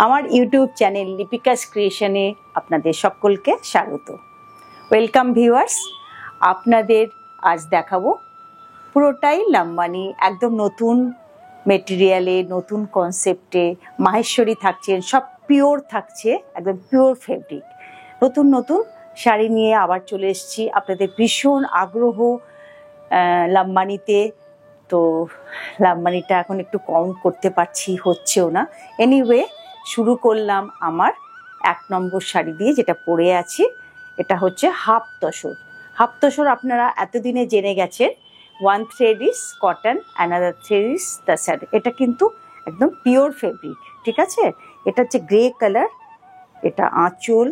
আমার YouTube channel লিপিকাস ক্রিয়েশনে আপনাদের সকলকে স্বাগত। Welcome viewers. আপনাদের আজ দেখাবো পুরোটাই লাম্বানি, একদম নতুন মেটেরিয়ালে, নতুন কনসেপ্টে মাহেশ্বরী থাকছেন, সব পিওর থাকছে, একদম পিওর ফেব্রিক। নতুন নতুন শাড়ি নিয়ে আবার চলে এসেছি। আপনাদের ভীষণ আগ্রহ লাম্বানিতে, তো লাম্বানিটা এখন একটু কম করতে পারছি, হচ্ছেও না। এনিওয়ে, শুরু করলাম আমার 1 নম্বর শাড়ি দিয়ে, যেটা পরে আছি। এটা হচ্ছে হাফ তসর। হাফ তসর আপনারা এতদিনে জেনে গেছেন, 1 thread is cotton, another thread is tassar। এটা কিন্তু একদম পিওর ফেব্রিক, ঠিক আছে। এটা হচ্ছে গ্রে কালার। এটা আঁচল,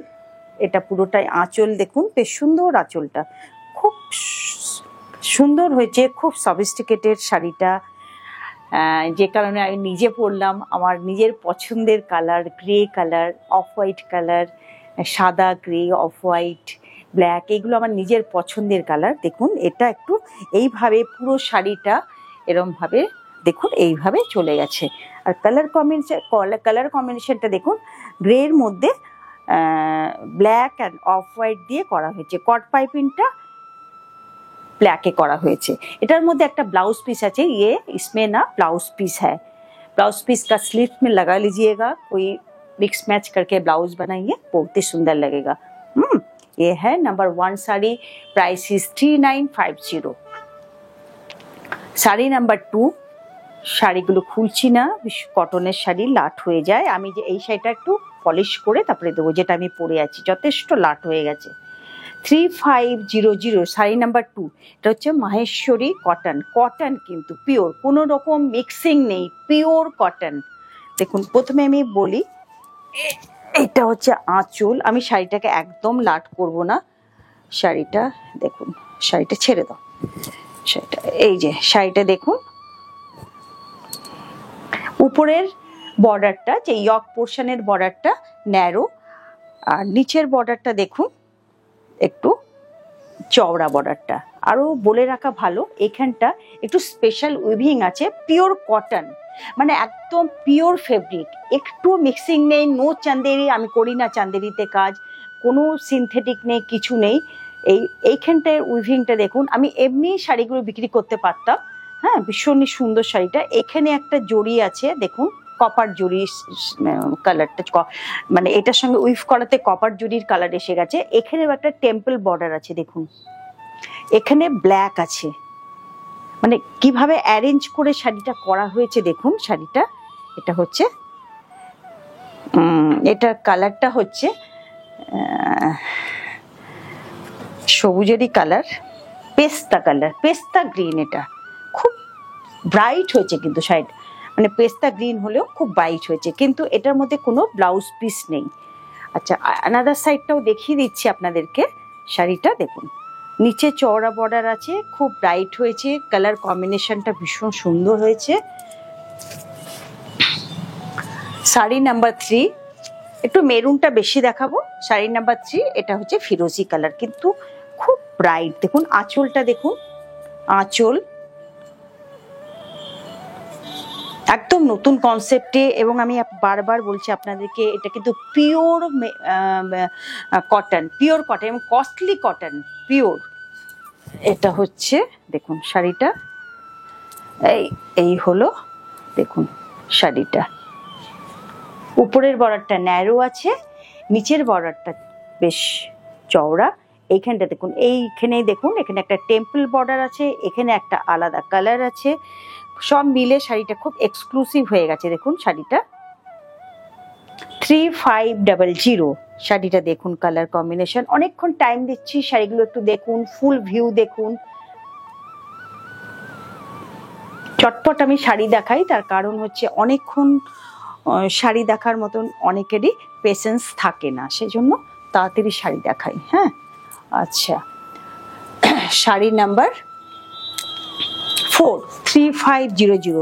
এটা পুরোটাই আঁচল। দেখুন বেশ সুন্দর আঁচলটা, খুব সুন্দর হয়েছে, খুব সফিস্টিকেটেড শাড়িটা। যে কারণে আমি নিজে পরলাম, আমার নিজের পছন্দের colour, grey colour, off white colour, সাদা, গ্রে, অফ হোয়াইট, ব্ল্যাক, এগুলো আমার নিজের পছন্দের কালার। দেখুন এটা একটু এইভাবে পুরো শাড়িটা এরমভাবে দেখুন এইভাবে চলে গেছে। আর কালার কম্বিনেশনটা দেখুন, গ্রের মধ্যে ব্ল্যাক অ্যান্ড অফ হোয়াইট দিয়ে করা হয়েছে। কট পাইপিংটা ব্ল্যাকে করা হয়েছে। এটার মধ্যে একটা ব্লাউজ পিস আছে, इसमें ना ब्लाउज पीस है। ब्लाउज पीस का स्लीव में लगा लीजिएगा, कोई मिक्स मैच करके ब्लाउज बनाइए, बहुत ही सुंदर लगेगा। ये है number 1 sari, price is 3950। Sari number 2, শাড়িগুলো খুলছি না, কটনের শাড়ি লাট হয়ে যায়। আমি যে এই শাড়িটা একটু পলিশ করে তারপরে দেবো, যেটা আমি পরে আছি, যথেষ্ট লাট হয়ে গেছে। 3500 শাড়ি নাম্বার 2। এটা হচ্ছে মাহেশ্বরী কটন। কটন কিন্তু পিওর, কোনো রকম মিক্সিং নেই, পিওর কটন। দেখুন প্রথমে আমি বলি, এটা হচ্ছে আঁচল। আমি শাড়িটাকে একদম লাট করব না। শাড়িটা দেখুন, শাড়িটা ছেড়ে দাও। শাড়িটা এই যে শাড়িটা দেখুন, উপরের বর্ডারটা, যে ইয়ক পোর্শনের বর্ডারটা ন্যারো, আর নিচের বর্ডারটা দেখুন একটু চওড়া বর্ডারটা। আরও বলে রাখা ভালো, এখানটা একটু স্পেশাল উইভিং আছে, পিওর কটন, মানে একদম পিওর ফেব্রিক, একটু মিক্সিং নেই, নো চান্দেরি। আমি করি না চান্দেরিতে কাজ, কোনো সিনথেটিক নেই, কিছু নেই। এইখানটায় উইভিংটা দেখুন। আমি এমনি শাড়িগুলো বিক্রি করতে পারতাম, হ্যাঁ, ভীষণই সুন্দর শাড়িটা। এখানে একটা জড়ি আছে দেখুন, কপার জড়ি কালারটা, মানে এটার সঙ্গে উইভ করাতে কপার জড়ির কালার এসে গেছে। এখানেও একটা টেম্পল বর্ডার আছে দেখুন, এখানে ব্ল্যাক আছে, মানে কিভাবে অ্যারেঞ্জ করে শাড়িটা করা হয়েছে দেখুন। শাড়িটা এটা হচ্ছে, এটার কালারটা হচ্ছে সবুজেরই কালার, পেস্তা কালার, পেস্তা গ্রিন। এটা খুব ব্রাইট হয়েছে কিন্তু শাড়িটা, মানে পেস্তা গ্রিন হলেও খুব ব্রাইট হয়েছে, কিন্তু এটার মধ্যে কোনো ব্লাউজ পিস নেই। আচ্ছা, আনাদার সাইডটাও দেখিয়ে দিচ্ছি আপনাদেরকে। শাড়িটা দেখুন, নিচে চওড়া বর্ডার আছে, খুব ব্রাইট হয়েছে, কালার কম্বিনেশনটা ভীষণ সুন্দর হয়েছে। শাড়ি নাম্বার 3, একটু মেরুনটা বেশি দেখাবো। শাড়ি নাম্বার 3, এটা হচ্ছে ফিরোজি কালার, কিন্তু খুব ব্রাইট। দেখুন আঁচলটা দেখুন, আঁচল একদম নতুন কনসেপ্টে, এবং আমি বারবার বলছি আপনাদেরকে, এটা কিন্তু পিওর কটন, পিওর কটন এবং কস্টলি কটন, পিওর। এটা হচ্ছে দেখুন শাড়িটা, এই হলো দেখুন শাড়িটা। উপরের বর্ডারটা ন্যারো আছে, নিচের বর্ডারটা বেশ চওড়া। এইখানটা দেখুন, এইখানেই দেখুন, এখানে একটা টেম্পল বর্ডার আছে, এখানে একটা আলাদা কালার আছে, সব মিলে শাড়িটা খুব এক্সক্লুসিভ হয়ে গেছে। দেখুন শাড়িটা 3500 শাড়িটা দেখুন, কালার কম্বিনেশন। অনেকক্ষণ টাইম দিচ্ছি, শাড়িগুলো একটু দেখুন, ফুল ভিউ দেখুন। চটপট আমি শাড়ি দেখাই, তার কারণ হচ্ছে অনেকক্ষণ শাড়ি দেখার মতন অনেকেরই পেশেন্স থাকে না, সেজন্য তাড়াতাড়ি শাড়ি দেখাই। হ্যাঁ, আচ্ছা, শাড়ি নাম্বার 4, 3500,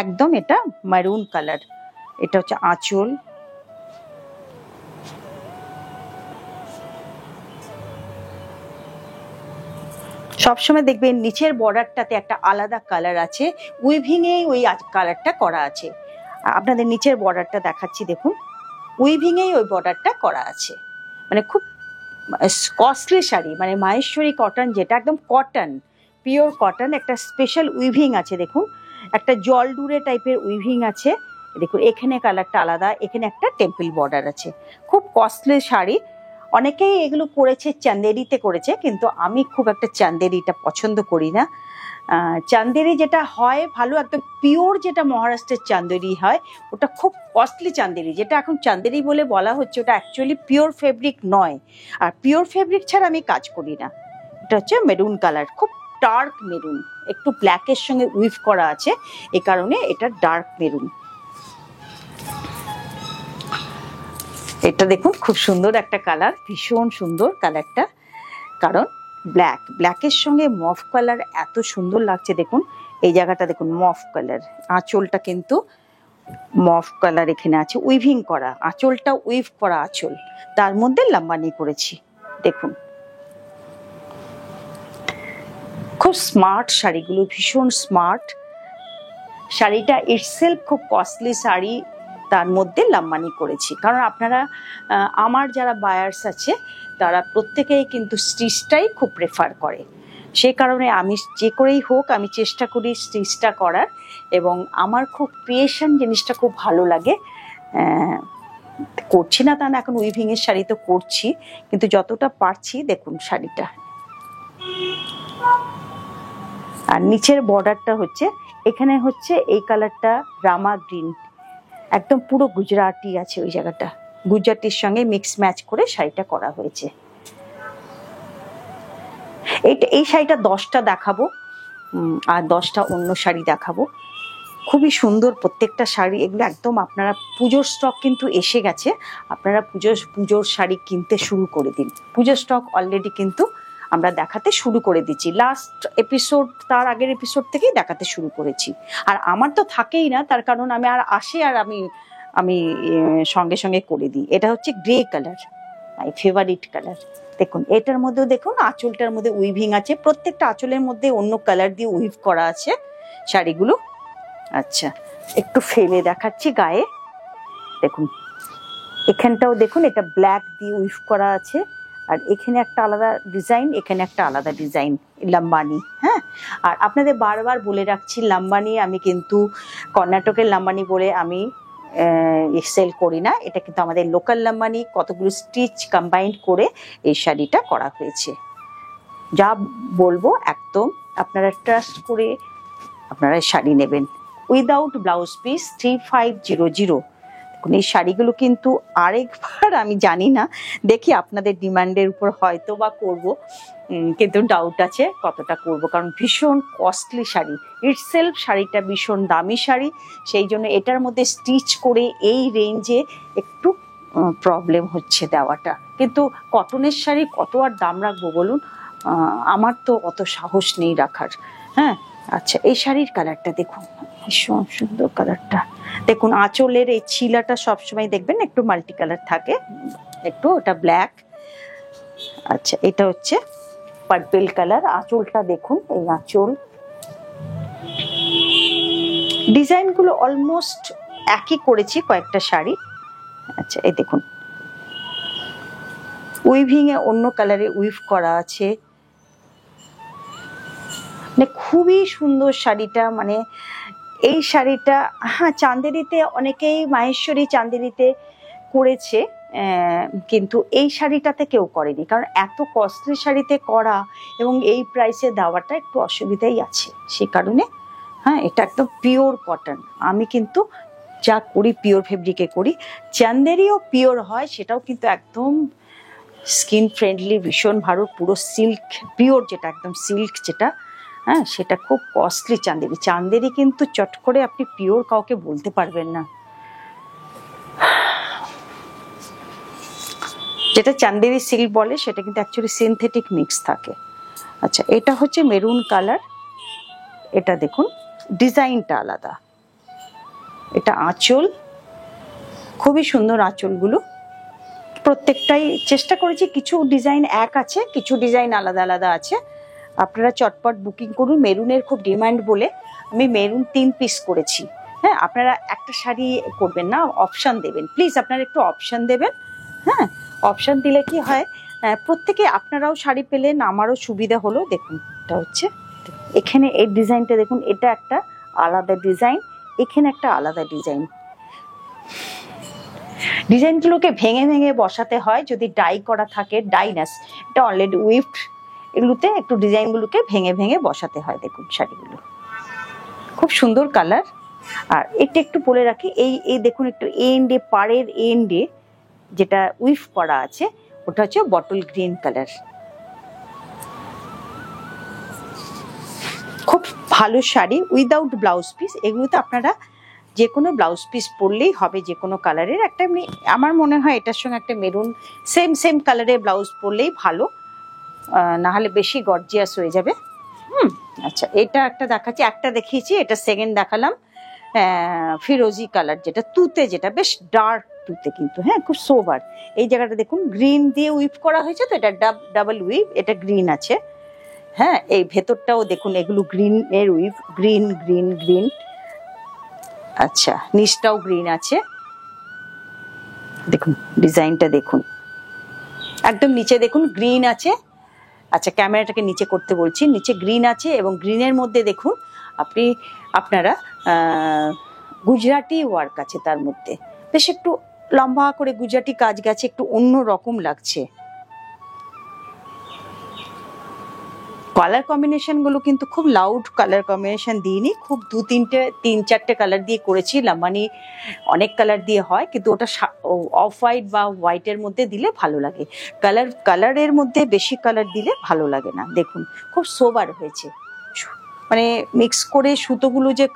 একদম এটা মারুন কালার। এটা হচ্ছে আঁচল, সবসময় দেখবেন নিচের বর্ডারটাতে একটা আলাদা কালার আছে, উইভিংয়ে ওই কালারটা করা আছে। আপনাদের নিচের বর্ডারটা দেখাচ্ছি দেখুন, উইভিংয়েই ওই বর্ডারটা করা আছে। মানে খুব কস্টলি শাড়ি, মানে মাহেশ্বরী কটন, যেটা একদম কটন, পিওর কটন। একটা স্পেশাল উইভিং আছে দেখুন, একটা জল ডুরে টাইপের উইভিং আছে দেখুন। এখানে কালারটা আলাদা, এখানে একটা টেম্পল বর্ডার আছে। খুব কস্টলি শাড়ি। অনেকেই এগুলো করেছে চান্দেরিতে করেছে, কিন্তু আমি খুব একটা চান্দেরিটা পছন্দ করি না। চান্দেরি যেটা হয় ভালো, একদম পিওর যেটা মহারাষ্ট্রের চান্দেরি হয়, ওটা খুব কস্টলি চান্দেরি। যেটা এখন চান্দেরি বলে বলা হচ্ছে, ওটা অ্যাকচুয়ালি পিওর ফেব্রিক নয়। আর পিওর ফেব্রিক ছাড়া আমি কাজ করি না। এটা হচ্ছে মেরুন কালার, খুব ডার্ক মেরুন, একটু ব্ল্যাকের সঙ্গে উইভ করা আছে, এই কারণে এটা ডার্ক মেরুন। এটা দেখুন খুব সুন্দর একটা কালার, ভীষণ সুন্দর কালারটা, কারণ ব্ল্যাকের সঙ্গে মফ কালার এত সুন্দর লাগছে। দেখুন এই জায়গাটা দেখুন, মফ কালার, আঁচলটা কিন্তু মফ কালার এখানে আছে, উইভিং করা আঁচলটা, উইভ করা আঁচল, তার মধ্যে লাম্বানি করেছি। দেখুন খুব স্মার্ট শাড়িগুলো, ভীষণ স্মার্ট। শাড়িটা ইটসেলফ খুব কস্টলি শাড়ি, তার মধ্যে লাম্বানি করেছি। কারণ আপনারা, আমার যারা বায়ার্স আছে, তারা প্রত্যেকেই কিন্তু স্টিচটাই খুব প্রেফার করে। সেই কারণে আমি যে করেই হোক, আমি চেষ্টা করি স্টিচটা করার, এবং আমার খুব ক্রিয়েশন জিনিসটা খুব ভালো লাগে। করছি না তা না, এখন উইভিংয়ের শাড়ি তো করছি, কিন্তু যতটা পারছি। দেখুন শাড়িটা, আর নিচের বর্ডারটা হচ্ছে, এখানে হচ্ছে এই কালারটা রামা গ্রিন, একদম পুরো গুজরাটি আছে ওই জায়গাটা, গুজরাটির সঙ্গে মিক্স ম্যাচ করে শাড়িটা করা হয়েছে। এই শাড়িটা 10টা দেখাবো, আর 10টা অন্য শাড়ি দেখাবো। খুবই সুন্দর প্রত্যেকটা শাড়ি। এগুলো একদম আপনারা, পুজোর স্টক কিন্তু এসে গেছে, আপনারা পুজোর শাড়ি কিনতে শুরু করে দিন। পুজোর স্টক অলরেডি কিন্তু আমরা দেখাতে শুরু করে দিচ্ছি। লাস্ট এপিসোড, তার আগের এপিসোড থেকেই দেখাতে শুরু করেছি। আর আমার তো থাকেই না, তার কারণ আমি আর আসি, আর আমি সঙ্গে সঙ্গে করে দিই। এটা হচ্ছে grey colour, my favourite colour. দেখুন এটার মধ্যেও দেখুন আঁচলটার মধ্যে উইভিং আছে, প্রত্যেকটা আঁচলের মধ্যে অন্য কালার দিয়ে উইভ করা আছে শাড়িগুলো। আচ্ছা, একটু ফেলে দেখাচ্ছি গায়ে। দেখুন এখানটাও দেখুন, এটা ব্ল্যাক দিয়ে উইভ করা আছে, আর এখানে একটা আলাদা ডিজাইন, এখানে একটা আলাদা ডিজাইন, লাম্বানি। হ্যাঁ, আর আপনাদের বারবার বলে রাখছি, লাম্বানি আমি কিন্তু কর্ণাটকের লাম্বানি বলে আমি সেল করি না। এটা কিন্তু আমাদের লোকাল লাম্বানি, কতগুলো স্টিচ কম্বাইন্ড করে এই শাড়িটা করা হয়েছে। যা বলবো একদম আপনারা ট্রাস্ট করে আপনারা শাড়ি নেবেন। Without blouse piece 3500। এই শাড়িগুলো কিন্তু আরেকবার, আমি জানি না, দেখি আপনাদের ডিমান্ডের উপর হয়তো বা করব, কিন্তু ডাউট আছে কতটা করব, কারণ ভীষণ কস্টলি শাড়ি। ইটসেলফ শাড়িটা ভীষণ দামি শাড়ি, সেই জন্য এটার মধ্যে স্টিচ করে এই রেঞ্জে একটু প্রবলেম হচ্ছে দেওয়াটা। কিন্তু কটনের শাড়ি কত আর দাম রাখবো বলুন, আমার তো অত সাহস নেই রাখার। হ্যাঁ, আচ্ছা এই শাড়ির কালারটা দেখুন, ভীষণ সুন্দর কালারটা। দেখুন আঁচলের এই ছিলাটা সবসময় দেখবেন একটু মাল্টি কালার থাকে, একটু ওটা ব্ল্যাক। আচ্ছা এটা হচ্ছে পার্পল কালার। আঁচলটা দেখুন, এই আঁচল ডিজাইনগুলো অলমোস্ট একই করেছি কয়েকটা শাড়ি। আচ্ছা এই দেখুন উইভিং এ অন্য কালারে উইভ করা আছে, মানে খুবই সুন্দর শাড়িটা। মানে এই শাড়িটা, হ্যাঁ চান্দেরিতে অনেকেই মাহেশ্বরী চান্দেরিতে করেছে, কিন্তু এই শাড়িটাতে কেউ করেনি, কারণ এত কস্টলি শাড়িতে করা এবং এই প্রাইসে দেওয়াটা একটু অসুবিধাই আছে। সে কারণে হ্যাঁ, এটা একদম পিওর কটন। আমি কিন্তু যা করি পিওর ফেব্রিকে করি। চান্দেরিও পিওর হয়, সেটাও কিন্তু একদম স্কিন ফ্রেন্ডলি, ভীষণ ভালো, পুরো সিল্ক পিওর, যেটা একদম সিল্ক যেটা, হ্যাঁ সেটা খুব কস্টলি চান্দেরি। চান্দেরি কিন্তু চট করে আপনি পিওর কাউকে বলতে পারবেন না। যেটা চান্দেরি সিল্ক বলে সেটা কিন্তু অ্যাকচুয়ালি সিনথেটিক মিক্স থাকে। আচ্ছা এটা হচ্ছে মেরুন কালার। এটা দেখুন ডিজাইনটা আলাদা, এটা আঁচল, খুবই সুন্দর আঁচলগুলো। প্রত্যেকটাই চেষ্টা করেছি, কিছু ডিজাইন এক আছে, কিছু ডিজাইন আলাদা আলাদা আছে। আপনারা চটপট বুকিং করুন। মেরুনের খুব ডিমান্ড বলে আমি মেরুন 3 পিস করেছি, হ্যাঁ, আপনারা একটা শাড়ি করবেন না, অপশান দেবেন প্লিজ, আপনারা একটু অপশান দেবেন। হ্যাঁ, অপশান দিলে কি হয়, প্রত্যেকে আপনারাও শাড়ি পেলেন, আমারও সুবিধা হলো। দেখুন এটা হচ্ছে, এখানে এই ডিজাইনটা দেখুন, এটা একটা আলাদা ডিজাইন, এখানে একটা আলাদা ডিজাইন। ডিজাইনগুলোকে ভেঙে ভেঙে বসাতে হয় যদি ডাই করা থাকে, ডাইনাস, এটা অলরেডি উইফড, এগুলোতে একটু ডিজাইনগুলোকে ভেঙে ভেঙে বসাতে হয়। দেখুন শাড়িগুলো খুব সুন্দর কালার। আর এটা একটু বলে রাখি, এই দেখুন একটু এন্ডে, পাড়ের এন্ডে যেটা উইফ করা আছে ওটা হচ্ছে বটল গ্রিন কালার। খুব ভালো শাড়ি উইদাউট ব্লাউজ পিস। এগুলোতে আপনারা যে কোনো ব্লাউজ পিস পরলেই হবে, যে কোনো কালারের একটা। আমার মনে হয় এটার সঙ্গে একটা মেরুন সেম কালারের ব্লাউজ পরলেই ভালো, না হলে বেশি গর্জিয়াস হয়ে যাবে। আচ্ছা, এটা একটা দেখাচ্ছি, একটা দেখিয়েছি, এটা সেকেন্ড দেখালাম। ফিরোজি কালার, যেটা তুতে, যেটা বেশ ডার্ক তুতে কিন্তু, হ্যাঁ খুব সোবার। এই জায়গাটা দেখুন গ্রিন দিয়ে উইভ করা হয়েছে, তো এটা ডাবল উইভ, এটা গ্রিন আছে। হ্যাঁ, এই ভেতরটাও দেখুন, এগুলো গ্রিন এর উইভ, গ্রিন গ্রিন গ্রিন। আচ্ছা, নিচটাও গ্রিন আছে, দেখুন ডিজাইনটা দেখুন, একদম নিচে দেখুন গ্রিন আছে। আচ্ছা, ক্যামেরাটাকে নিচে করতে বলছি, নিচে গ্রিন আছে এবং গ্রিনের মধ্যে দেখুন আপনারা গুজরাটি ওয়ার্ক আছে তার মধ্যে, বেশ একটু লম্বা করে গুজরাটি কাজ গেছে, একটু অন্য রকম লাগছে। কালার কম্বিনেশন গুলো কিন্তু খুব লাউড কালার কম্বিনেশন দিইনি, খুব তিন চারটে কালার দিয়ে করেছি। লাম্বানি অনেক কালার দিয়ে হয়, কিন্তু ওটা অফ হোয়াইট বা হোয়াইটের মধ্যে দিলে ভালো লাগে, কালারের মধ্যে বেশি কালার দিলে ভালো লাগে না। দেখুন খুব সোবার হয়েছে, মানে মিক্স করে সুতোগুলো যে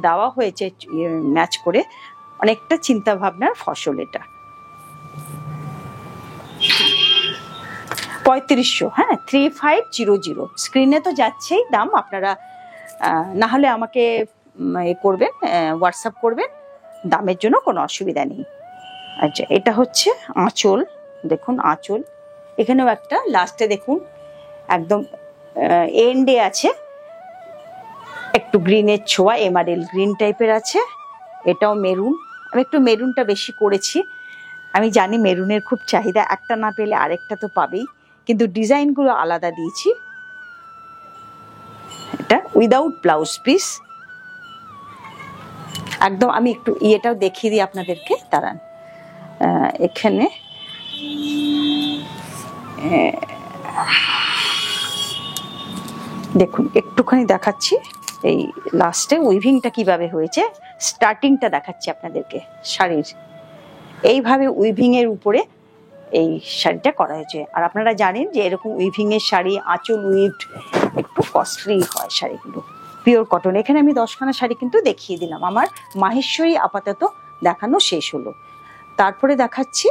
দেওয়া হয়েছে ম্যাচ করে, অনেকটা চিন্তা ভাবনার ফসল এটা। 3500, হ্যাঁ 3500 স্ক্রিনে তো যাচ্ছেই দাম। আপনারা না হলে আমাকে করবেন, হোয়াটসঅ্যাপ করবেন, দামের জন্য কোনো অসুবিধা নেই। আচ্ছা, এটা হচ্ছে আঁচল, দেখুন আঁচল, এখানেও একটা লাস্টে দেখুন একদম এন্ডে আছে একটু গ্রিনের ছোঁয়া, এমারেল গ্রিন টাইপের আছে। এটাও মেরুন, আমি একটু মেরুনটা বেশি করেছি, আমি জানি মেরুনের খুব চাহিদা, একটা না পেলে আরেকটা তো পাবেই, কিন্তু ডিজাইনগুলো আলাদা দিয়েছি। এটা উইদাউট ব্লাউজ পিস একদম। আমি একটু ইয়েটাও দেখিয়ে দিই আপনাদেরকে, দাঁড়ান। এখানে দেখুন একটুখানি দেখাচ্ছি, এই লাস্টে উইভিংটা কিভাবে হয়েছে, স্টার্টিংটা দেখাচ্ছি আপনাদেরকে শাড়ির। এইভাবে উইভিং এর উপরে এই শাড়িটা করা হয়েছে। আর আপনারা জানেন যে এরকম উইভিং এর শাড়ি, আঁচল উইভড, একটু কস্টলি হয় শাড়িগুলো, পিওর কটন। এখানে আমি 10খানা শাড়ি কিন্তু দেখিয়ে দিলাম, আমার মাহেশ্বরী আপাতত দেখানো শেষ হলো। তারপরে দেখাচ্ছি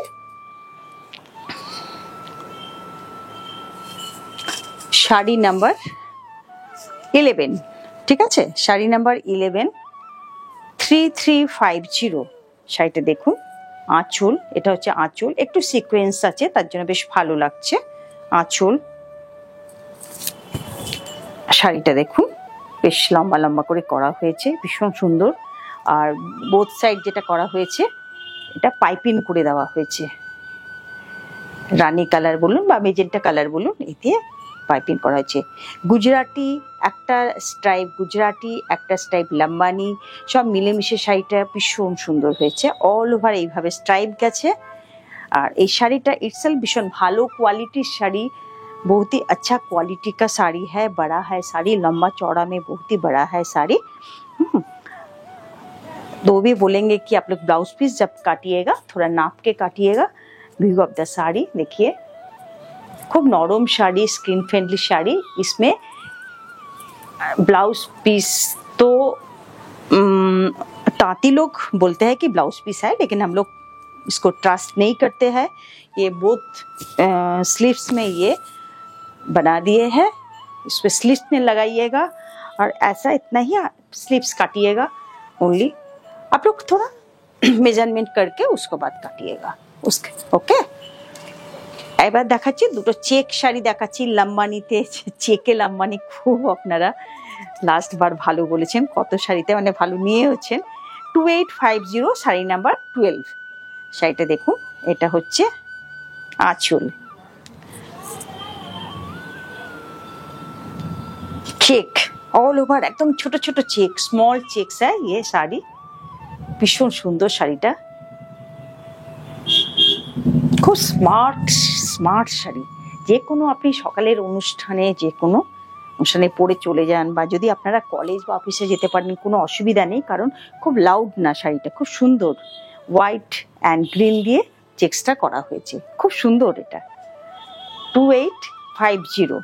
শাড়ি নাম্বার 11, ঠিক আছে, শাড়ি নাম্বার 11, 3350 শাড়িটা দেখুন। আঁচল, এটা হচ্ছে আঁচল, একটু সিকোয়েন্স আছে তার জন্য বেশ ভালো লাগছে আঁচল। শাড়িটা দেখুন বেশ লম্বা লম্বা করে করা হয়েছে, ভীষণ সুন্দর। আর বোথ সাইড যেটা করা হয়েছে এটা পাইপিং করে দেওয়া হয়েছে, রানী কালার বলুন বা মেজেন্টা কালার বলুন, এই দিয়ে পাইপিং করা হয়েছে। গুজরাটি একটা স্ট্রাইপ, গুজরাটি একটা স্ট্রাইপ লাম্বানি, সব মিলেমিশে শাড়িটা ভীষণ সুন্দর হয়েছে। অল ওভার এইভাবে স্ট্রাইপ গেছে। আর এই শাড়িটা ইটসেলফ ভীষণ ভালো কোয়ালিটির শাড়ি, बहुत ही अच्छा क्वालिटी का साड़ी है, बड़ा है साड़ी, लंबा चौड़ा में बहुत ही बड़ा है साड़ी। तो भी बोलेंगे कि आप लोग ब्लाउज पीस जब काटिएगा थोड़ा नाप के काटिएगा। व्यू ऑफ द साड़ी देखिए, खूब नरम साड़ी, स्किन फ्रेंडली साड़ी। इसमें ब्लाउज पीस तो तांती लोग बोलते हैं कि ब्लाउज पीस है, लेकिन हम लोग इसको ट्रस्ट नहीं करते हैं। ये बोथ स्लीव्स में ये बना दिए हैं, इस पे स्लीव्स में लगाइएगा और ऐसा इतना ही स्लीव्स काटिएगा ओनली। आप लोग थोड़ा मेजरमेंट करके उसको बाद काटिएगा उसके। ओके, এবার দেখাচ্ছি দুটো চেক শাড়ি দেখাচ্ছি লাম্বানিতে। চেকে লাম্বানি খুব আপনারা লাস্ট বার ভালো বলেছেন, কত শাড়িতে মানে ভালো নিয়ে হচ্ছেন। 2850 শাড়ি নাম্বার 12। শাড়িটা দেখুন, এটা হচ্ছে আঁচল, চেক অল ওভার, একদম ছোট ছোট চেক, স্মল চেকস है ये শাড়ি। ভীষণ সুন্দর শাড়িটা, খুব স্মার্ট স্মার্ট শাড়ি। যে কোনো আপনি সকালের অনুষ্ঠানে, যে কোনো অনুষ্ঠানে পরে চলে যান, বা যদি আপনারা কলেজ বা অফিসে যেতে পারেন, কোনো অসুবিধা নেই, কারণ খুব লাউড না শাড়িটা, খুব সুন্দর। হোয়াইট অ্যান্ড গ্রিন দিয়ে চেক্সটা করা হয়েছে, খুব সুন্দর এটা। 2850।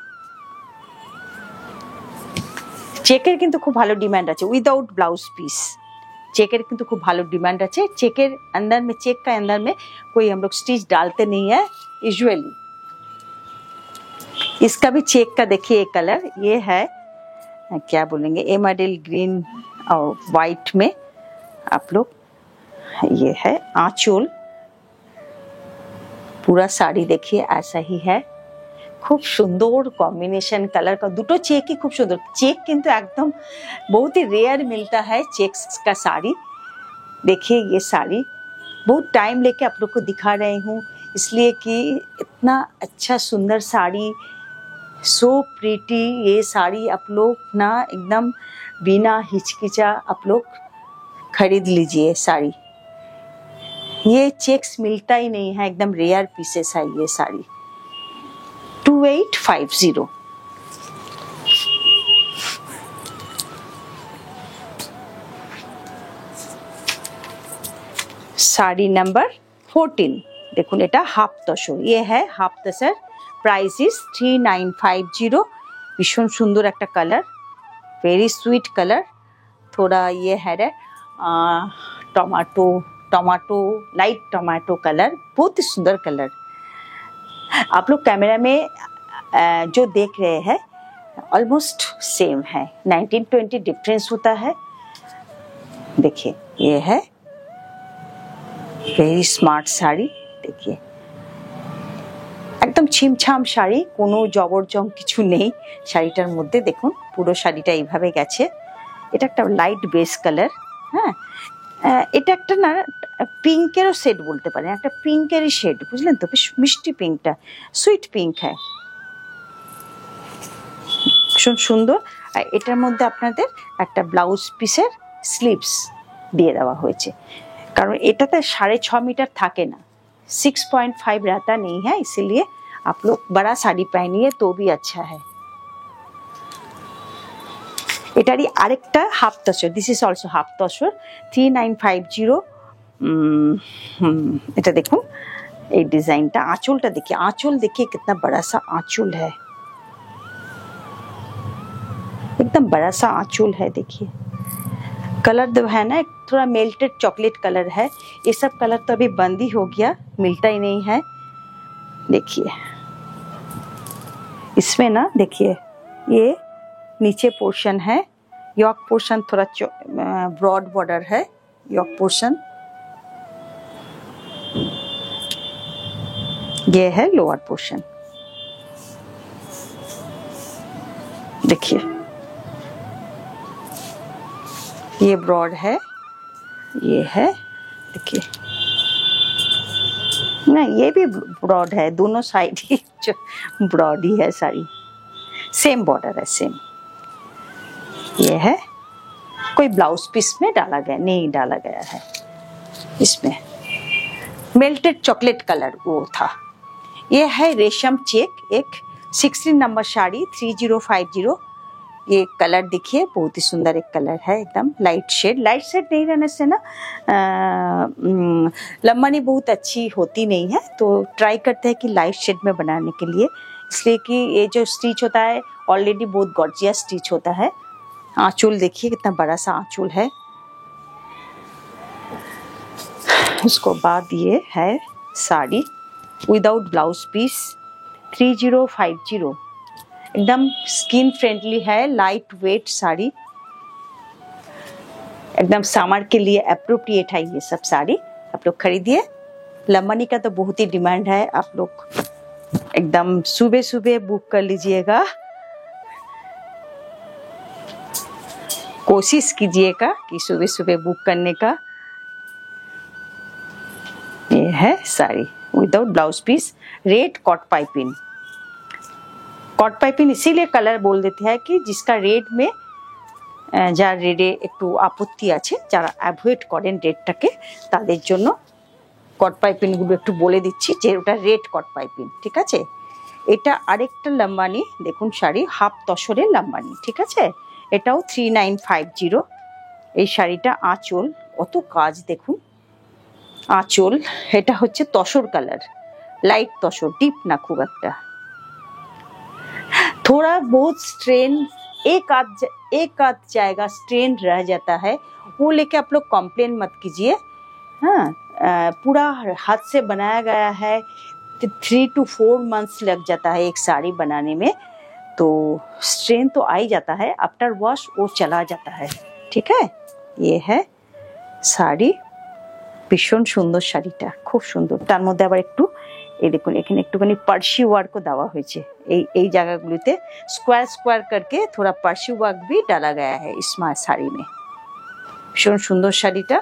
চেকের কিন্তু খুব ভালো ডিমান্ড আছে, উইदाउट ब्लाउज पीस। चेकर किंतु खूब भालो डिमांड है। चेकर अंदर में, चेक का अंदर में कोई हम लोग स्टिच डालते नहीं है यूजुअली। इसका भी चेक का देखिए कलर, ये है क्या बोलेंगे, एमरल्ड ग्रीन और वाइट में आप लोग। ये है आंचल, पूरा साड़ी देखिए ऐसा ही है, खूब सुंदर कॉम्बिनेशन कलर का। दुटो चेक ही खूब सुंदर। चेक किंतु एकदम बहुत ही रेयर मिलता है चेक्स का साड़ी। देखिए ये साड़ी बहुत टाइम लेके आप लोग को दिखा रही हूँ, इसलिए कि इतना अच्छा सुंदर साड़ी, सो प्रीटी। ये साड़ी आप लोग ना एकदम बिना हिचकिचा आप लोग खरीद लीजिए साड़ी। ये चेक्स मिलता ही नहीं है, एकदम रेयर पीसेस है ये साड़ी। 2850। साड़ी नंबर 14 देखুন, এটা হাফ তসর, ये है हाफ तसर। Price is 3950। भीषण सुंदर একটা কালার, वेरी स्वीट कलर। थोड़ा ये है tomato tomato light tomato colour, बहुत ही सुंदर कलर। आप लोग कैमरा में जो देख रहे हैं ऑलमोस्ट सेम है, 19-20 डिफरेंस होता है। देखिए ये है वेरी स्मार्ट শাড়ি। देखिए একদম ছিমছাম শাড়ি, কোনো জবরজং কিছু নেই শাড়িটার মধ্যে। দেখুন পুরো শাড়িটা এইভাবে গেছে। এটা একটা লাইট বেস কালার, হ্যাঁ, এটা একটা না পিঙ্কেরও শেড বলতে পারেন, একটা পিঙ্কেরই শেড, বুঝলেন তো, বেশ মিষ্টি পিঙ্কটা, সুইট পিঙ্ক হ্যাঁ, ভীষণ সুন্দর। আর এটার মধ্যে আপনাদের একটা ব্লাউজ পিসের স্লিভস দিয়ে দেওয়া হয়েছে, कारण एटाते 6.5 मीटर थाके ना, 6.5 रहता नहीं है, इसीलिए आप लोग बड़ा साड़ी पहनिए तो भी अच्छा है। एटारी आरेकटा half tussar, this is also half tussar, 3950। এটা দেখুন এই ডিজাইনটা, আঁচলটা देखिए, आंचल देखिए कितना बड़ा सा आंचल है, एकदम बड़ा सा आंचल है। देखिए कलर जो है ना थोड़ा मेल्टेड चॉकलेट कलर है, ये सब कलर तो अभी बंद ही हो गया, मिलता ही नहीं है। देखिए इसमें ना, देखिए ये नीचे पोर्शन है, यॉक पोर्शन थोड़ा ब्रॉड बॉर्डर है, यॉक पोर्शन। ये है लोअर पोर्शन। देखिए ये ब्रॉड है, ये है, देखिए ना, ये भी ब्रॉड है, दोनों साइड ही जो ब्रॉड ही है साड़ी, सेम बॉर्डर है, सेम। ये है, कोई ब्लाउज पीस में डाला गया नहीं, डाला गया है इसमें, मेल्टेड चॉकलेट कलर वो था। ये है रेशम चेक, एक 16 नंबर साड़ी 3050। ये कलर देखिए बहुत ही सुंदर एक कलर है, एकदम लाइट शेड। लाइट शेड नहीं रहने से ना लंबानी बहुत अच्छी होती नहीं है, तो ट्राई करते हैं कि लाइट शेड में बनाने के लिए, इसलिए कि ये जो स्टिच होता है ऑलरेडी बहुत गॉर्जियस स्टिच होता है। आंचल देखिए कितना बड़ा सा आंचल है। उसको बाद ये है साड़ी विदाउट ब्लाउज पीस 3050, एकदम स्किन फ्रेंडली है, लाइट वेट साड़ी, एकदम समर के लिए अप्रोप्रिएट है ये सब साड़ी। आप लोग खरीदिए। लंबानी का तो बहुत ही डिमांड है, आप लोग एकदम सुबह सुबह बुक कर लीजिएगा। कोशिश कीजिएगा कि सुबह सुबह बुक करने का। ये है sari without blouse piece, red cot piping. Cot piping इसीलिए कलर बोल देते हैं कि जिसका रेड में যার রেডে একটু আপত্তি আছে, যারা অ্যাভয়েড করেন রেডটাকে, তাদের জন্য কট পাইপিংগুলো একটু বলে দিচ্ছি যে ওটা রেড কট পাইপিং, ঠিক আছে। এটা আরেকটা লাম্বানি, দেখুন শাড়ি হাফ তসরের লাম্বানি, ঠিক আছে। এটাও 3950। এই শাড়িটা আঁচল, কত কাজ দেখুন, আঁচল। এটা হচ্ছে tussar colour, light tussar, deep না খুব একটা। थोड़ा बहुत स्ट्रेन एक आध जाएगा स्ट्रेन रह जाता है, वो लेके आप लोग कंप्लेन मत कीजिए। हाँ, पूरा हाथ से बनाया गया है, 3 to 4 months लग जाता है एक साड़ी बनाने में, तो स्ट्रेन तो आ ही जाता है, आफ्टर वॉश वो चला जाता है, ठीक है। ये है শাড়ি, ভীষণ সুন্দর শাড়িটা, খুব সুন্দর। তার মধ্যে আবার একটু এই দেখুন এখানে একটুখানি পার্সি ওয়ার্কও দেওয়া হয়েছে, এই জায়গাগুলিতে স্কোয়ার স্কোয়ার करके थोड़ा पार्सी वर्क भी डाला गया है इसमें শাড়ি में। ভীষণ সুন্দর শাড়িটা,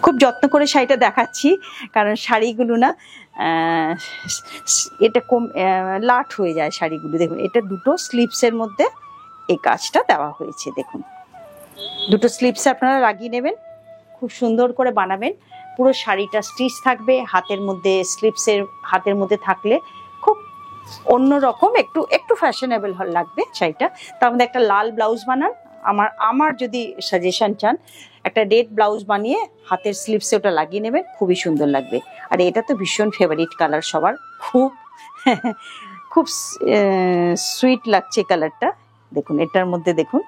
খুব যত্ন করে শাড়িটা দেখাচ্ছি কারণ শাড়িগুলো না এটা কম লাট হয়ে যায় শাড়িগুলো। দেখুন এটা দুটো স্লিপসের মধ্যে এই কাজটা দেওয়া হয়েছে, দেখুন দুটো স্লিপস আপনারা লাগিয়ে নেবেন, খুব সুন্দর করে বানাবেন। পুরো শাড়িটা স্টিচ থাকবে, হাতের মধ্যে স্লিপসের হাতের মধ্যে থাকলে খুব অন্যরকম, একটু ফ্যাশনেবল লাগবে শাড়িটা। তার মধ্যে একটা লাল ব্লাউজ বানান, আমার যদি সাজেশন চান একটা রেড ব্লাউজ বানিয়ে হাতের স্লিপসে ওটা লাগিয়ে নেবেন, খুবই সুন্দর লাগবে। আর এটা তো ভীষণ ফেভারিট কালার সবার, খুব খুব সুইট লাগছে কালারটা। দেখুন এটার মধ্যে দেখুন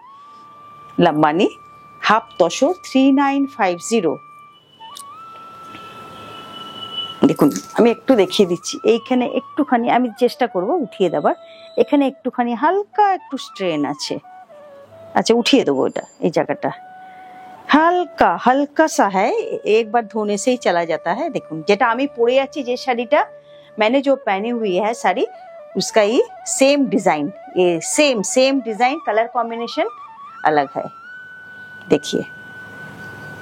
লাম্বানি হাফ তসর 3950। দেখুন আমি একটু দেখিয়ে দিচ্ছি, এইখানে একটুখানি আমি চেষ্টা করব উঠিয়ে দেবার, এখানে একটুখানি হালকা একটু স্ট্রেন আছে, আচ্ছা উঠিয়ে দেবো এটা, এই জায়গাটা হালকা হালকা সা হ্যায়, একবার ধোনে से ही चला जाता है। দেখুন যেটা আমি পরে আছি যে শাড়িটা, मैंने जो पहनी हुई है साड़ी उसका ही सेम डिजाइन, ये सेम डिजाइन, कलर कॉम्बिनेशन अलग है। देखिए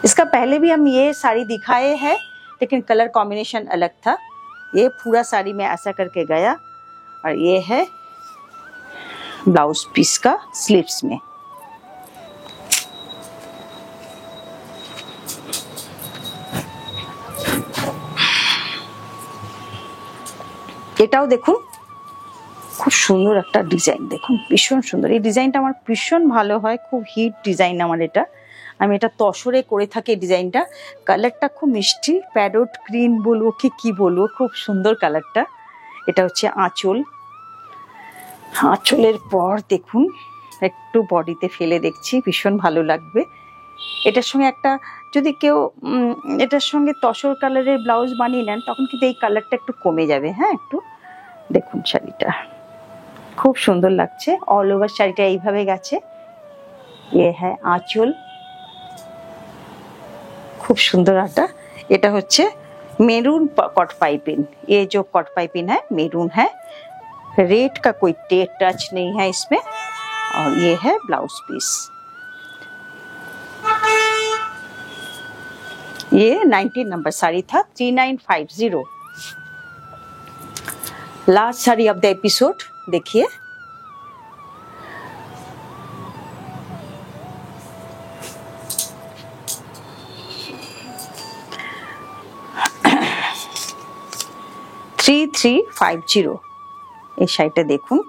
इसका पहले भी हम ये साड़ी दिखाए हैं लेकिन कलर कॉम्बिनेशन अलग था। ये पूरा साड़ी में ऐसा करके गया और ये है ब्लाउज पीस का स्लीव्स में। এটাও দেখুন খুব সুন্দর একটা ডিজাইন, দেখুন ভীষণ সুন্দর। এই ডিজাইনটা আমার ভীষণ ভালো হয়, খুব হিট ডিজাইন আমার এটা। আমি এটা তসরে করে থাকি এই ডিজাইনটা। কালারটা খুব মিষ্টি, প্যারট গ্রিন বলবো কি বলবো, খুব সুন্দর কালারটা। এটা হচ্ছে আঁচল, আঁচলের পর দেখুন একটু বডিতে ফেলে দেখছি, ভীষণ ভালো লাগবে। এটার সঙ্গে একটা যদি কেউ এটার সঙ্গে তসর কালারের ব্লাউজ বানিয়ে নেন তখন কিন্তু এই কালারটা একটু কমে যাবে। হ্যাঁ একটু দেখুন শাড়িটা খুব সুন্দর লাগছে, অল ওভার শাড়িটা এইভাবে গেছে। ये है आंचल, खूब सुंदर आता। এটা হচ্ছে মেরুন कॉट पाइपिंग, ये जो कॉट पाइपिंग है मेरून है, रेड का कोई टच नहीं है इसमें। और ये है ब्लाउज पीस, ये 19 नंबर साड़ी था, 3950। Last sari of the episode देखिए, $3350। এই শাড়িটা দেখুন,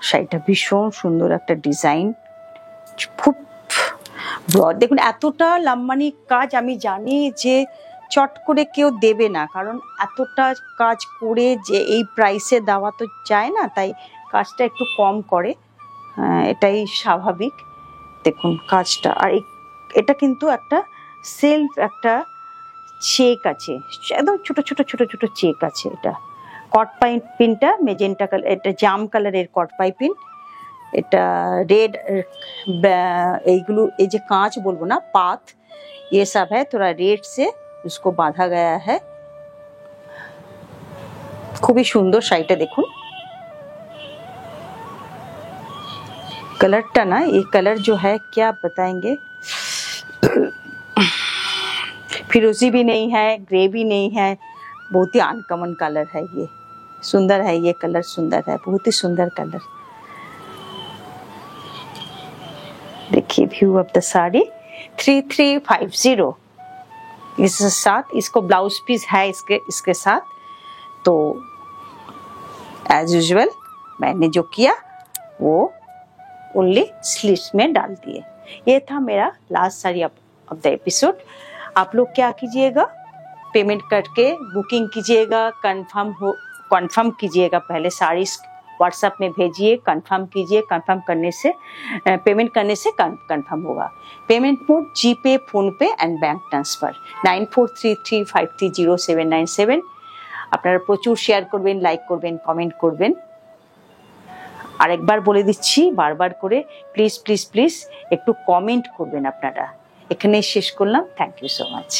শাড়িটা ভীষণ সুন্দর একটা ডিজাইন, খুব ব্রড। দেখুন এতটা লাম্বানি কাজ আমি জানি যে চট করে কেউ দেবে না, কারণ এতটা কাজ করে যে এই প্রাইসে দেওয়া তো চায় না, তাই কাজটা একটু কম করে, এটাই স্বাভাবিক। দেখুন কাজটা, আর এটা কিন্তু একটা সেলফ একটা চেক আছে, একদম ছোট ছোট ছোট ছোট চেক আছে। এটা কট পাইপিনটা মেজেন্টা কালার, এটা জাম কালারের কট পাইপিন, এটা रेड, এইগুলো এই যে কাঁচ বলবো না, পাত, ये सब है थोड़ा रेड से उसको बांधा गया है। খুবই সুন্দর শাড়িটা দেখুন। कलरটা ना, ये कलर जो है क्या आप बताएंगे, फिरोजी भी नहीं है, ग्रे भी नहीं है, बहुत ही अनकॉमन कलर है ये। सुंदर है ये कलर, सुंदर है, बहुत ही सुंदर कलर। देखिए व्यू ऑफ द साड़ी 3350 इसके साथ, इसको ब्लाउज पीस है इसके साथ। तो एज यूजुअल मैंने जो किया वो ओनली स्लीव्स में डाल दिए। ये था मेरा last sari of the episode. आप लोग क्या कीजिएगा, पेमेंट करके बुकिंग कीजिएगा, कंफर्म कीजिएगा। पहले साड़ी व्हाट्सएप में भेजिए, कंफर्म कीजिए। कंफर्म करने से, पेमेंट करने से कंफर्म होगा। पेमेंट मोड जीपे, फोन पे एंड बैंक ट्रांसफार। 9433530797। আপনারা প্রচুর শেয়ার করবেন, লাইক করবেন, কমেন্ট করবেন। আরেকবার বলে দিচ্ছি বারবার করে, প্লিজ প্লিজ প্লিজ একটু কমেন্ট করবেন আপনারা। এখানেই শেষ করলাম। Thank you so much.